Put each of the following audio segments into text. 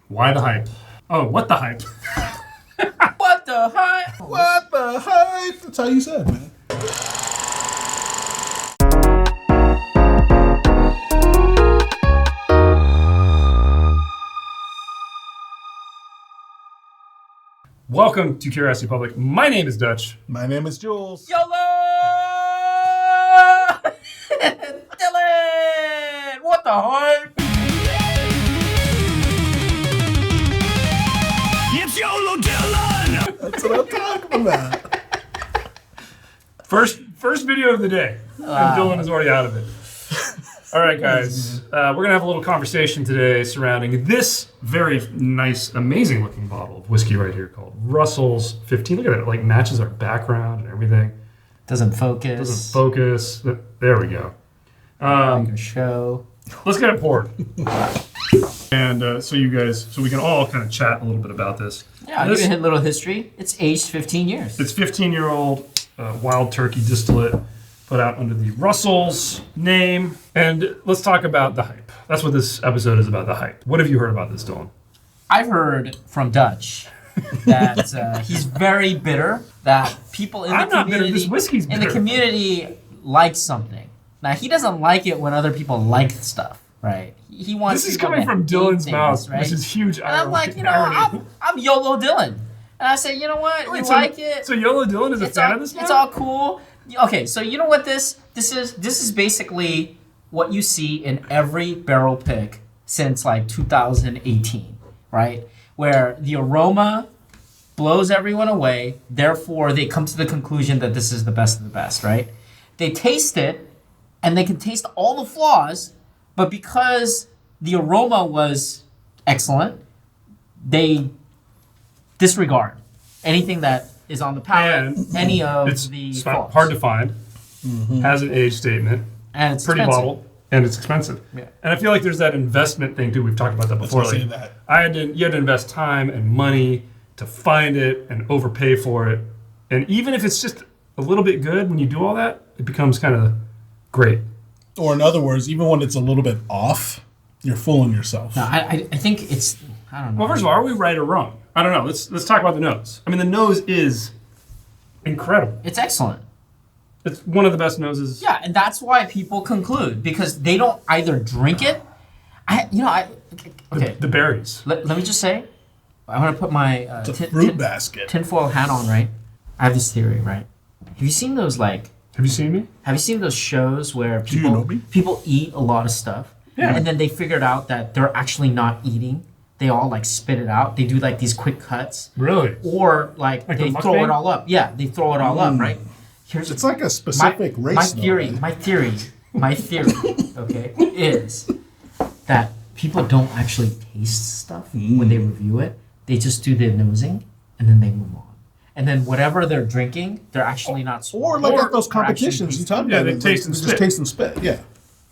Why the hype? Oh, what the hype? What the hype? What the hype? That's how you said, man. Welcome to Curiosity Public. My name is Dutch. My name is Jules. YOLO! Dylan! What the hype? It's YOLO Dylan! That's what I'm talking about. First video of the day. And Dylan is already out of it. All right, guys. We're going to have a little conversation today surrounding this very nice, amazing-looking bottle of whiskey right here called Russell's 15. Look at it. It like matches our background and everything. Doesn't focus. Doesn't focus. There we go. Like a show. Let's get it poured. And so we can all kind of chat a little bit about this. Yeah, I'll give you a little history. It's aged 15 years. It's 15-year-old wild turkey distillate put out under the Russell's name. And let's talk about the hype. That's what this episode is about, the hype. What have you heard about this, Dylan? I've heard from Dutch that he's very bitter, that people in the I'm not bitter. community This whiskey's in bitter. the community like something. Now, he doesn't like it when other people like stuff, right? He wants This is people coming to from hate Dylan's things, mouth, right? which is huge And I'm like, irony. I'm YOLO Dylan. And I say, you know what? Wait, you so- like it. So YOLO Dylan is a It's fan all, of this now? it's all cool. Okay, so you know what this is? This is basically what you see in every barrel pick since like 2018, right? Where the aroma blows everyone away, therefore they come to the conclusion that this is the best of the best, right? They taste it, and they can taste all the flaws, but because the aroma was excellent, they disregard anything that is on the palate, And any of It's the hard flaws. to find. Has an age statement. And it's Pretty expensive. bottle. And it's expensive. Yeah. And I feel like there's that investment thing too. We've talked about that before. gonna say Like, that. you had to invest time and money to find it and overpay for it. And even if it's just a little bit good, when you do all that, it becomes kind of great. Or in other words, even when it's a little bit off, you're fooling yourself. No, I think it's, I don't know. Well, first of all, are we right or wrong? I don't know. Let's talk about the nose. I mean, the nose is incredible. It's excellent. It's one of the best noses. Yeah, and that's why people conclude, because they don't either drink it. Okay, The berries. let me just say, I'm going to put my It's a fruit basket. tinfoil hat on, right? I have this theory, right? Have you seen those, like, Have you seen me? have you seen those shows where you know me? people eat a lot of stuff, Yeah. and then they figured out that they're actually not eating? They all, like, spit it out. They do, like, these quick cuts. Really? Or, like Like they the throw mukbang? it all up. Yeah, they throw it all up, right? Here's It's like a specific race. my though, theory, right? my theory, okay, is that people don't actually taste stuff when they review it. They just do the nosing and then they move on. And then whatever they're drinking, they're actually not Or swallowing. like Or- at those or actually competitions you talk Yeah, about. they it, taste and just spit. taste and spit. Yeah.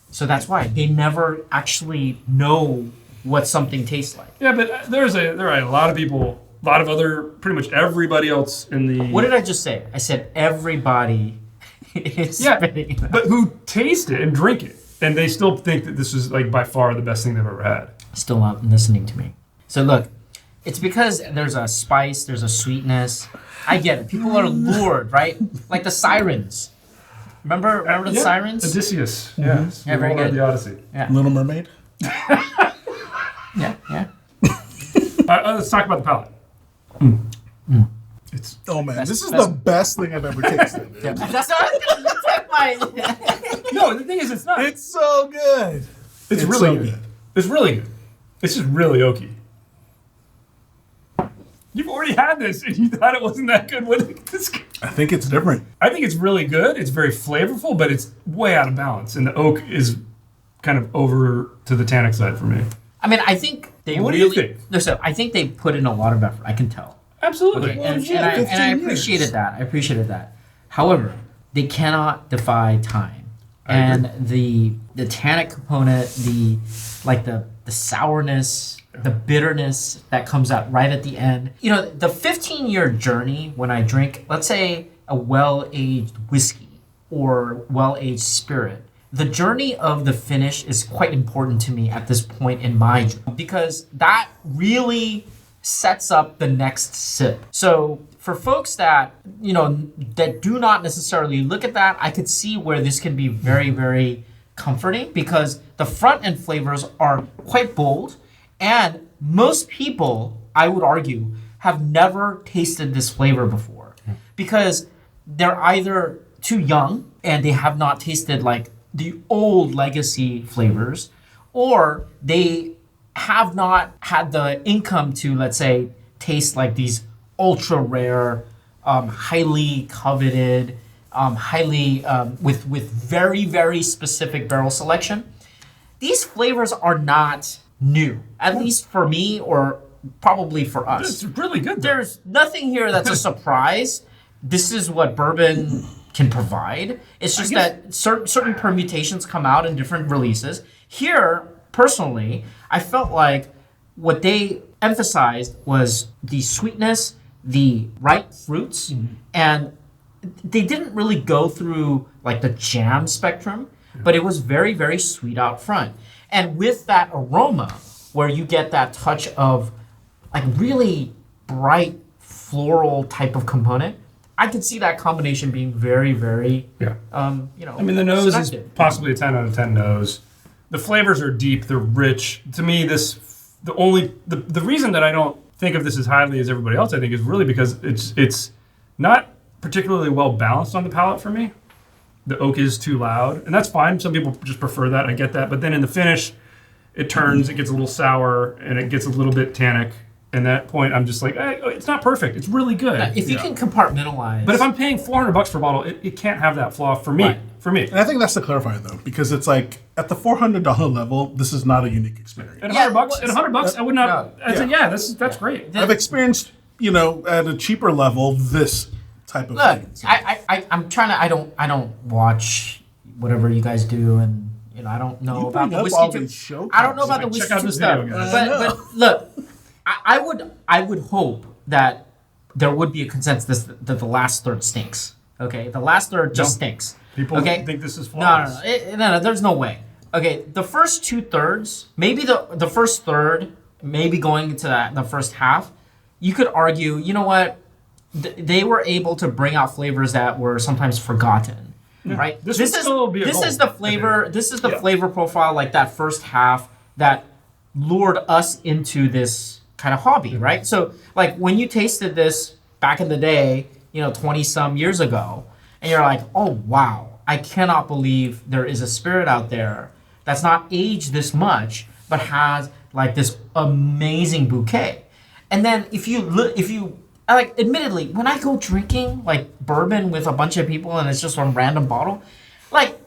So that's why they never actually know what something tastes like. Yeah, but there are a lot of people, a lot of other, pretty much everybody else in the. What did I just say? I said everybody is Yeah, spitting it out. but who taste it and drink it, and they still think that this is like by far the best thing they've ever had. Still not listening to me. So look, it's because there's a spice, there's a sweetness. I get it. People are lured, right? Like the sirens. Remember the Yeah, sirens? Odysseus. Yeah, Yeah, very good. The Odyssey. Little Mermaid. Yeah, yeah. Let's talk about the palate. It's Oh man, Best- this is best- the best thing I've ever tasted. dude. Yeah. That's not you took my. no. The thing is, it's not. It's so good. It's really so good. good. It's really good. It's just really oaky. You've already had this, and you thought it wasn't that good. I think it's different. I think it's really good. It's very flavorful, but it's way out of balance, and the oak is kind of over to the tannic side for me. I mean, I think they What do you really. think? Listen, I think they put in a lot of effort. I can tell. Absolutely. Okay, Well, and, yeah, and 15 I years. appreciated that. I appreciated that. However, they cannot defy time. And the tannic component, the sourness, the bitterness that comes out right at the end. You know, the 15-year journey when I drink, let's say, a well-aged whiskey or well-aged spirit, the journey of the finish is quite important to me at this point in my journey because that really sets up the next sip. So for folks that, that do not necessarily look at that, I could see where this can be very, very comforting because the front end flavors are quite bold and most people, I would argue, have never tasted this flavor before because they're either too young and they have not tasted like the old legacy flavors, or they have not had the income to, let's say, taste like these ultra rare, highly coveted, with very, very specific barrel selection. These flavors are not new, at least for me or probably for us. It's really good. There's nothing here that's a surprise. This is what bourbon can provide. It's just that certain permutations come out in different releases. Here, personally, I felt like what they emphasized was the sweetness, the ripe fruits, and they didn't really go through like the jam spectrum, but it was very, very sweet out front. And with that aroma, where you get that touch of like really bright floral type of component, I could see that combination being very, very, I mean, the nose seductive. is possibly a 10 out of 10 nose. The flavors are deep, they're rich. To me, the reason that I don't think of this as highly as everybody else, I think, is really because it's not particularly well balanced on the palate for me. The oak is too loud, and that's fine. Some people just prefer that. I get that. But then in the finish, it turns, it gets a little sour, and it gets a little bit tannic. And at that point, I'm just like, hey, it's not perfect. It's really good. If you can compartmentalize. But if I'm paying $400 per bottle, it can't have that flaw for me. Right. For me. And I think that's the clarifier though, because it's like at the $400 level, this is not a unique experience. At $100, I would not. I'd say, that's great. I've experienced, at a cheaper level, this type of Look, thing. I'm trying to. I don't watch whatever you guys do, and I don't know You about bring the up whiskey. all these show I don't know about the Check whiskey out this stuff. video, guys. But look, I would hope that there would be a consensus that the last third stinks. Okay, the last third just stinks. People think this is No, flawless. no, there's no way. Okay, the first 2/3, maybe the first third, maybe going into the first half, you could argue, you know what? They were able to bring out flavors that were sometimes forgotten, right? This would still be a goal, is the flavor. This is the flavor profile, like that first half that lured us into this kind of hobby, right? So, like when you tasted this back in the day, 20 some years ago, and you're like, oh wow, I cannot believe there is a spirit out there that's not aged this much, but has like this amazing bouquet. And then if you like, admittedly, when I go drinking like bourbon with a bunch of people and it's just one random bottle, like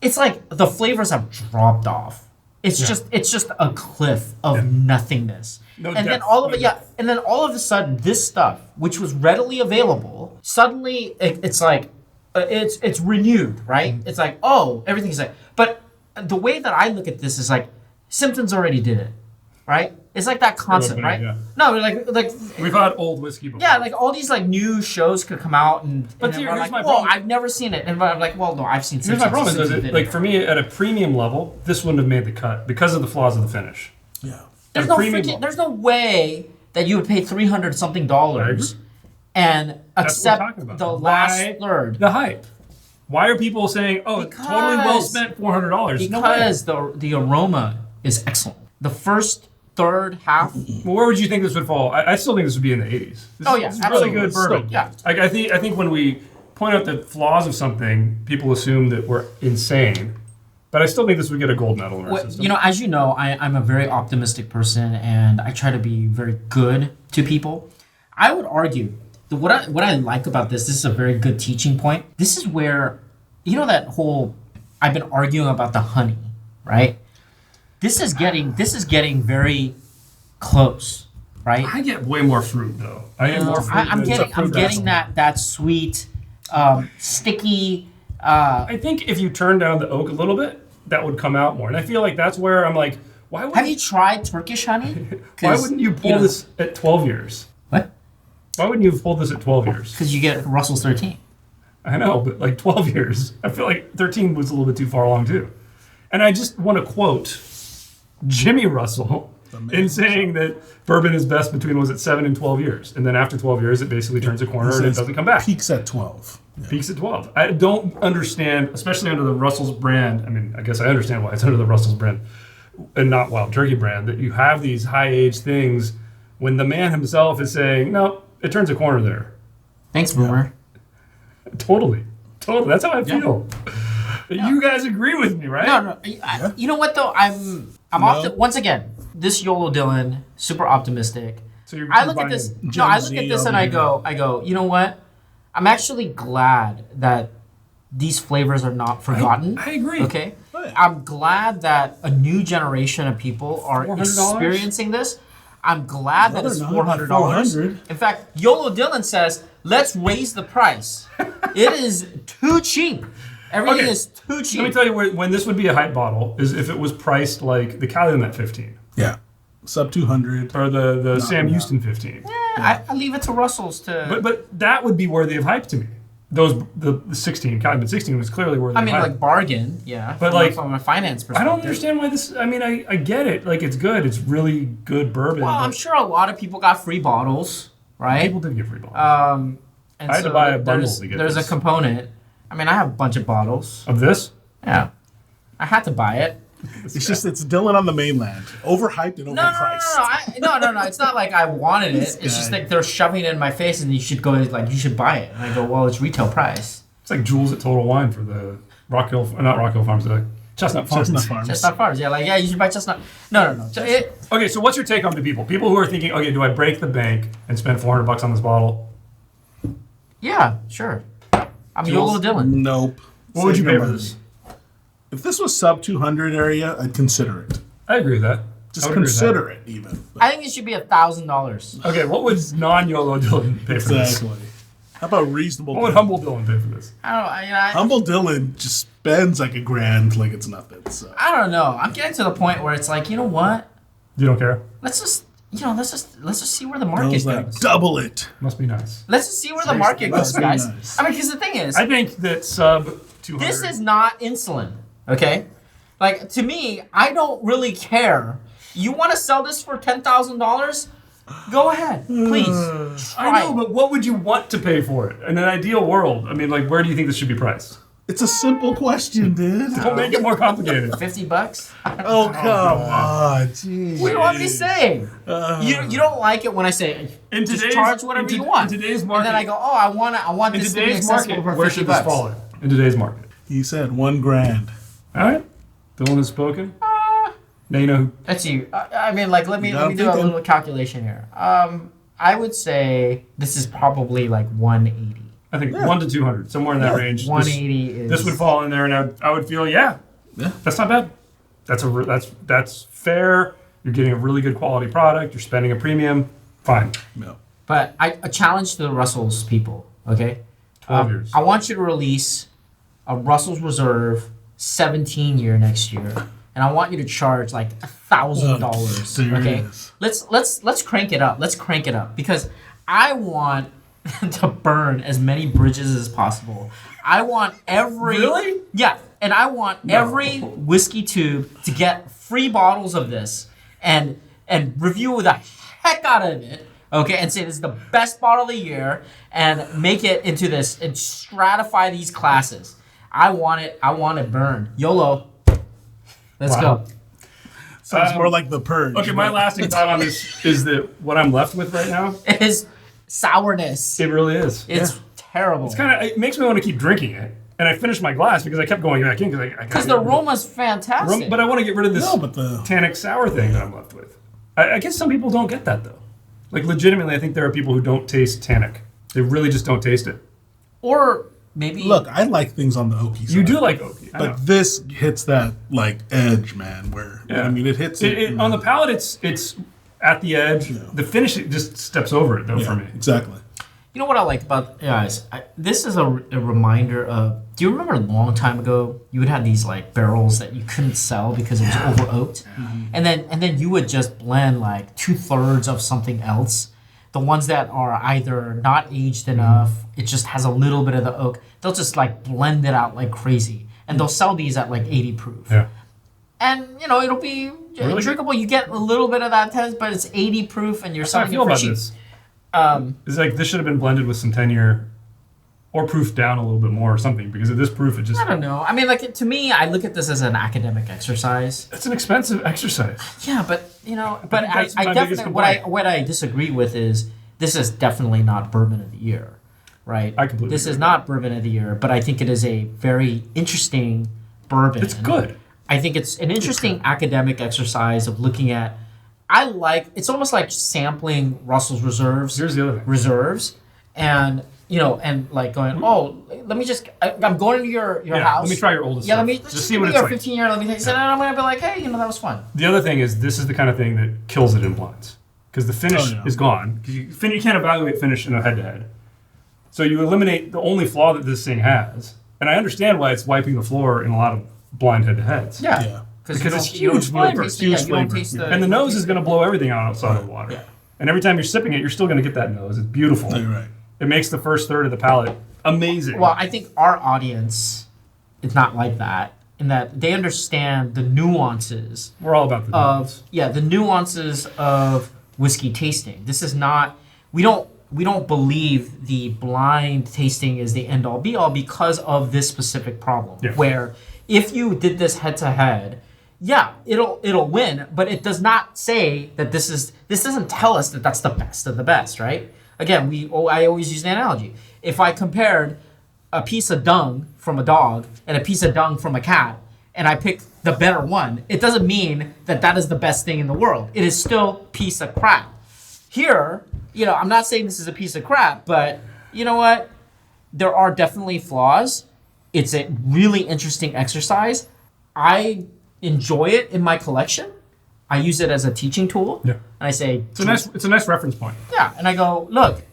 it's like the flavors have dropped off. It's just a cliff of nothingness. Then all of a sudden, this stuff, which was readily available, suddenly it's like it's renewed, right? It's like, oh, everything's like. But the way that I look at this is like, Simpsons already did it, right? It's like that concept, right? Yeah. No, like We've had old whiskey before. yeah, like all these like new shows could come out and But and here's we're like, my well, problem. I've never seen it, and I'm like, well, no, I've seen. Here's my Simpsons. problem is Simpsons that, did like it. for me, at a premium level, this wouldn't have made the cut because of the flaws of the finish. Yeah. There's a no premium freaking, level. there's no way that you would pay $300 something and That's what we're accept talking about. the last Why third. The hype. Why are people saying, "Oh, Because- totally well spent, $400"? No way. Because the aroma is excellent. The first third half. Well, where would you think this would fall? I still think this would be in the 80s. This Oh is, yeah, this is really absolutely. good bourbon. Yeah. I think when we point out the flaws of something, people assume that we're insane. But I still think this would get a gold medal in our system. As you know, I'm a very optimistic person, and I try to be very good to people. I would argue that what I like about this is a very good teaching point. This is where, that whole I've been arguing about the honey, right? This is getting very close, right? I get way more fruit though. I get more fruit. I'm than- getting that sweet, sticky. I think if you turn down the oak a little bit, that would come out more. And I feel like that's where I'm like, why would Have you tried Turkish honey? why wouldn't you pull this at 12 years? What? Why wouldn't you have pulled this at 12 years? Because you get Russell's 13. I know, but like 12 years. I feel like 13 was a little bit too far along too. And I just want to quote Jimmy Russell in saying that bourbon is best between, was it 7 and 12 years? And then after 12 years, it basically turns a corner and it doesn't come back. Peaks at 12. Yeah. Peaks at 12. I don't understand, especially under the Russell's brand. I mean, I guess I understand why it's under the Russell's brand and not Wild Turkey brand, that you have these high-age things when the man himself is saying, no, it turns a corner there. Thanks, Boomer. Totally. That's how I feel. You guys agree with me, right? No. You know what though? Once again, this YOLO Dylan, super optimistic. So you're I look at this. No, I look at this and I go. You know what? I'm actually glad that these flavors are not forgotten. I agree. Okay. I'm glad that a new generation of people are $400? experiencing this. I'm glad that it's $400. $400. In fact, YOLO Dylan says, let's raise the price. It is too cheap. Everything is too cheap. Let me tell you when this would be a hype bottle is if it was priced like the Calumet 15. Yeah. Sub 200. Or the Sam Houston 15. I leave it to Russell's to... But that would be worthy of hype to me. The 16, Calumet 16 was clearly worthy of hype. like bargain, yeah. But like from a finance perspective. I don't understand why this, I mean, I get it. Like it's good. It's really good bourbon. Well, I'm sure a lot of people got free bottles, right? People did get free bottles. And I had to buy a bundle to get There's this. a component. I mean, I have a bunch of bottles. Of this? Yeah. I had to buy it. It's just, it's Dylan on the mainland. Overhyped and overpriced. No. It's not like I wanted it. It's just like they're shoving it in my face and you should buy it. And I go, well, it's retail price. It's like Jules at Total Wine for the not Rock Hill Farms, Chestnut Farms. Chestnut Farms. Yeah, you should buy Chestnut. No. Okay, so what's your take on the people? People who are thinking, okay, do I break the bank and spend $400 on this bottle? Yeah, sure. I'm YOLO Dylan. Nope. What would you pay for this? If this was sub 200 area, I'd consider it. I agree with that. Just consider it, even. I think it should be $1,000. Okay, what would non-YOLO Dylan pay for this? Exactly. How about reasonable? What would Humble Dylan pay for this? Humble Dylan just spends like $1,000 like it's nothing. So. I don't know. I'm getting to the point where it's like, you know what? You don't care? Let's just see where the market goes. Double it. Must be nice. Let's just see where the market goes, guys. Nice. I mean, because the thing is, I think that sub 200. this is not insulin, okay? Like, to me, I don't really care. You want to sell this for $10,000? Go ahead, please. I know, but what would you want to pay for it? In an ideal world, I mean, like, where do you think this should be priced? It's a simple question, dude. Don't make it more complicated. $50? Oh, come on. Jeez. What do you want me to say? You don't like it when I say, just charge whatever you want. In today's market. And then I go, oh, I want this to be accessible for $50. Where should this fall in today's market? He said $1,000. All right. Dylan has spoken. Now you know who. Let's see. I mean, like, let me do a little calculation here. I would say this is probably like 180. I think 1 to 200, somewhere in that range. 180 is. This would fall in there, and I would feel, that's not bad. That's fair. You're getting a really good quality product. You're spending a premium. Fine. No. But a challenge to the Russell's people. Okay. 12 years. I want you to release a Russell's Reserve 17 year next year. And I want you to charge like $1,000. Okay, let's crank it up. Let's crank it up because I want to burn as many bridges as possible. I want every and I want every whiskey tube to get free bottles of this and review the heck out of it. Okay, and say this is the best bottle of the year and make it into this and stratify these classes. I want it. I want it burned. YOLO. Let's go. Sounds more like the purge. Okay, my lasting thought on this is that what I'm left with right now is sourness. It really is. It's terrible. It makes me want to keep drinking it. And I finished my glass because I kept going back in because the aroma's fantastic. But I want to get rid of this tannic sour thing that I'm left with. I guess some people don't get that though. Like legitimately, I think there are people who don't taste tannic. They really just don't taste it. Or maybe look, I like things on the oaky side. You do like oaky, but this hits that like edge, man. Where I mean, it hits it on the palate. It's at the edge. Yeah. The finish it just steps over it though for me. Exactly. You know what I like about guys? This is a reminder of. Do you remember a long time ago you would have these like barrels that you couldn't sell because it was over oaked, and then you would just blend like 2/3 of something else. the ones that are either not aged enough, it just has a little bit of the oak, they'll just like blend it out like crazy. And they'll sell these at like 80 proof. Yeah. And, you know, it'll be really drinkable. You get a little bit of that taste, but it's 80 proof and you're selling it for cheap. This. It's like this should have been blended with some 10-year or proof down a little bit more or something, because at this proof, it just... I don't know. I mean, like, to me, I look at this as an academic exercise. It's an expensive exercise. Yeah, but, you know, but I definitely... What I disagree with is this is definitely not bourbon of the year, right? I completely This agree. is not bourbon of the year, but I think it is a very interesting bourbon. It's good. I think it's an interesting academic exercise of looking at... It's almost like sampling Russell's Reserves. Here's the other thing. Reserves, and... You know, and like going, let me just, I'm going to your house. Let me try your oldest Yeah, stuff. Let me just see what it's like. 15-year, let me taste it, and I'm going to be like, hey, you know, that was fun. The other thing is, this is the kind of thing that kills it in blinds. Because the finish is gone. Because you can't evaluate finish in a head-to-head. So you eliminate the only flaw that this thing has. And I understand why it's wiping the floor in a lot of blind head-to-heads. Yeah. Because it's huge flavor. And the nose is going to blow everything out outside of the water. Yeah. And every time you're sipping it, you're still going to get that nose. It's beautiful. You're right. It makes the first third of the palate amazing. Well, I think our audience is not like that, in that they understand the nuances. We're all about the nuance. The nuances of whiskey tasting. This is not, we don't believe the blind tasting is the end all be all because of this specific problem. Yeah. Where if you did this head to head, it'll win, but it does not say that this doesn't tell us that that's the best of the best, right? Again, I always use the analogy. If I compared a piece of dung from a dog and a piece of dung from a cat, and I pick the better one, it doesn't mean that that is the best thing in the world. It is still piece of crap. Here, you know, I'm not saying this is a piece of crap, but you know what? There are definitely flaws. It's a really interesting exercise. I enjoy it in my collection. I use it as a teaching tool. Yeah. And I say... It's a nice reference point. Yeah, and I go, look,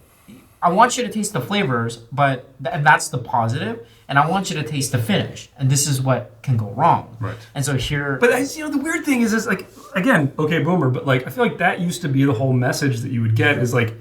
I want you to taste the flavors, and that's the positive, and I want you to taste the finish, and this is what can go wrong. Right. And so here... But the weird thing is like, again, okay, boomer, but like, I feel like that used to be the whole message that you would get is like,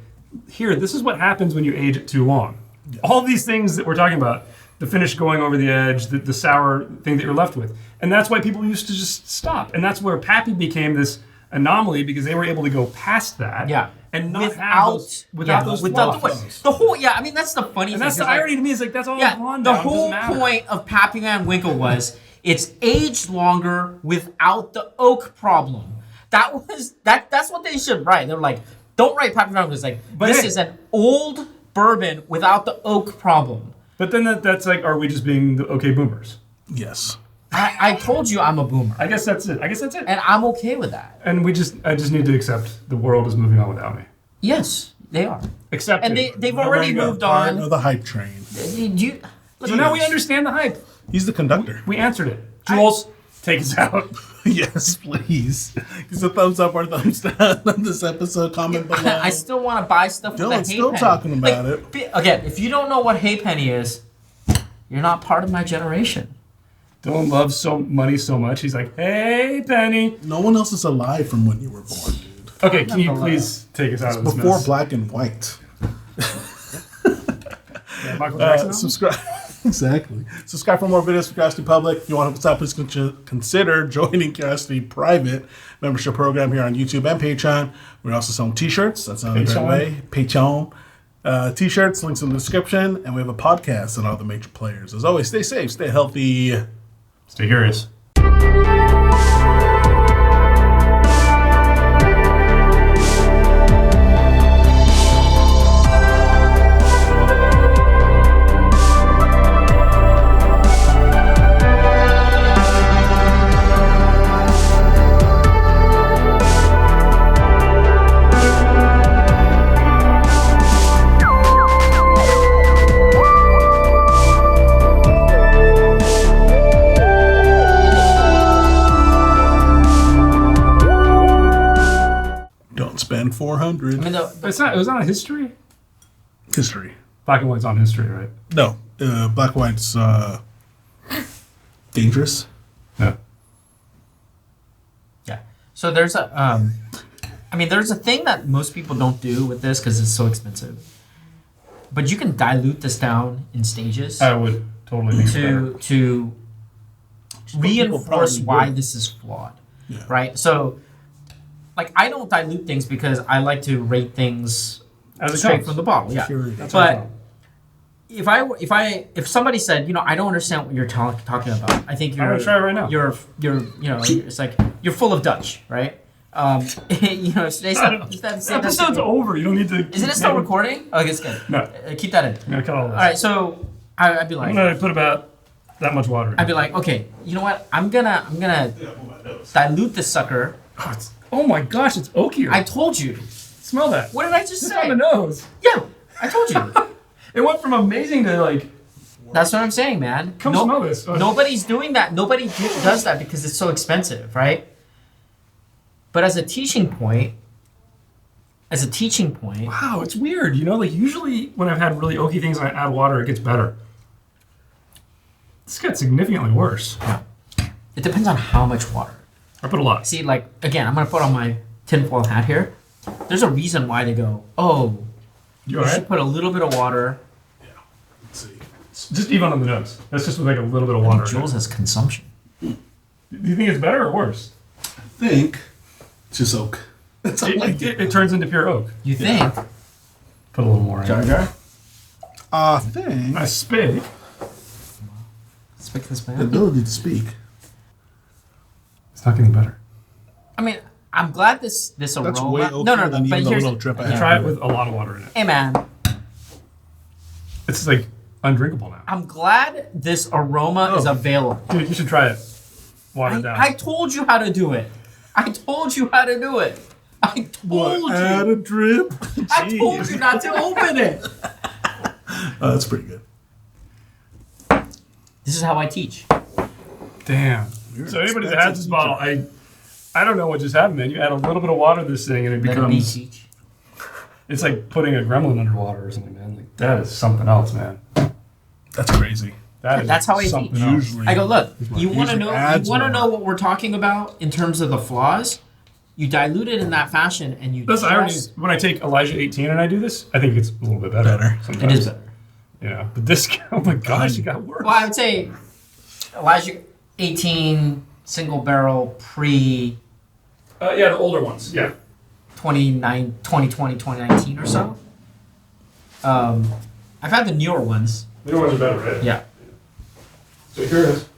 here, this is what happens when you age it too long. Yeah. All these things that we're talking about, the finish going over the edge, the sour thing that you're left with. And that's why people used to just stop. And that's where Pappy became this anomaly, because they were able to go past that. Yeah. And not have those flaws. The whole, I mean, that's the funny thing. And that's the irony to me, is like, that's all blonde the down, whole point of Pappy Van Winkle was, it's aged longer without the oak problem. That's what they should write. They're like, don't write Pappy Van Winkle. It's like, this is an old bourbon without the oak problem. But then that's like, are we just being the okay boomers? Yes. I told you I'm a boomer. I guess that's it. And I'm okay with that. And I just need to accept the world is moving on without me. Yes, they are. Accept and it. they've already moved on. Part of the hype train. So now we understand the hype. He's the conductor. We answered it. Jules, take us out. Yes, please. Give us a thumbs up or thumbs down on this episode. Comment below. I still want to buy stuff with a Dylan's Hay still Penny. talking about it. Again, if you don't know what Hay Penny is, you're not part of my generation. Dylan loves money so much. He's like, hey, Penny. No one else is alive from when you were born, dude. Okay, can you please take us out of this Before mess? black and white. Yeah, Michael Jackson. Subscribe. Exactly. Subscribe for more videos for Curiosity Public. If you want to help us out, please consider joining Curiosity Private membership program here on YouTube and Patreon. We're also selling t-shirts. That's another great way. Patreon. T-shirts, links in the description. And we have a podcast on all the major players. As always, stay safe, stay healthy. Stay curious. Spend 400. I mean, It was on a history? History. Black and white's on history, right? No. Black and white's dangerous. Yeah. yeah. So there's a I mean, there's a thing that most people don't do with this because it's so expensive. But you can dilute this down in stages. I would totally think to reinforce why do. this is flawed, Yeah. right? So, like, I don't dilute things because I like to rate things As it straight comes. from the bottle. Yeah, Purity. That's what I but thought. if somebody said, you know, I don't understand what you're talking about. I think you're I'm gonna try it right now. You're you know, it's like you're full of Dutch, right? You know, if they said, This episode's over. You don't need to. Isn't it still recording? Oh, it's good. No. Keep that in. I'm gonna cut all this. All right, so I'd be I'm like, gonna put about that much water in. I'd be like, okay, you know what? I'm gonna dilute this sucker. Oh my gosh, it's oakier. I told you. Smell that. What did I just It's say? on the nose. Yeah, I told you. It went from amazing to like. That's what I'm saying, man. Come smell this. Nobody's doing that. Nobody does that because it's so expensive, right? But as a teaching point, Wow, it's weird. You know, like usually when I've had really oaky things and I add water, it gets better. This got significantly worse. it depends on how much water. I put a lot. See, like, again, I'm going to put on my tinfoil hat here. There's a reason why they go, oh, You you alright? should put a little bit of water. Let's see. Just even on the nose. That's just with like a little bit of water. in it. Jules has consumption. Do you think it's better or worse? I think it's just oak. That's all I get. It turns into pure oak. You think? Put a little more in. Jar? I think I speak. Speak this the man. ability to speak. It's not getting better. I mean, I'm glad this aroma. That's way oakier no, than but even the here's little drip I I had. try it with a lot of water in it. hey man, It's like undrinkable now. I'm glad this aroma is Oh. available. Dude, you should try it. Watered down. I told you how to do it. I told you how to do it. I told Add you. a drip. I told you not to open it. Oh, that's pretty good. This is how I teach. Damn. You're So anybody that expensive has this bottle, I don't know what just happened, man. You add a little bit of water to this thing and it Let it be becomes. teach. It's like putting a gremlin underwater or something, man. Like that is something else, man. That's crazy. That's how I something teach. else. Usually, I go, look, you want to Usually know adds more. what we're talking about in terms of the flaws? You dilute it in that fashion and you That's the irony. just- Is when I take Elijah 18 and I do this, I think it's a little bit better. It Sometimes. is better. You know, but this, oh my gosh, it got worse. Well, I would say Elijah 18 single barrel pre Yeah, the older ones. Yeah. 2020, 2019 or so. I've had the newer ones. The newer ones are better, right? Yeah. So here it is.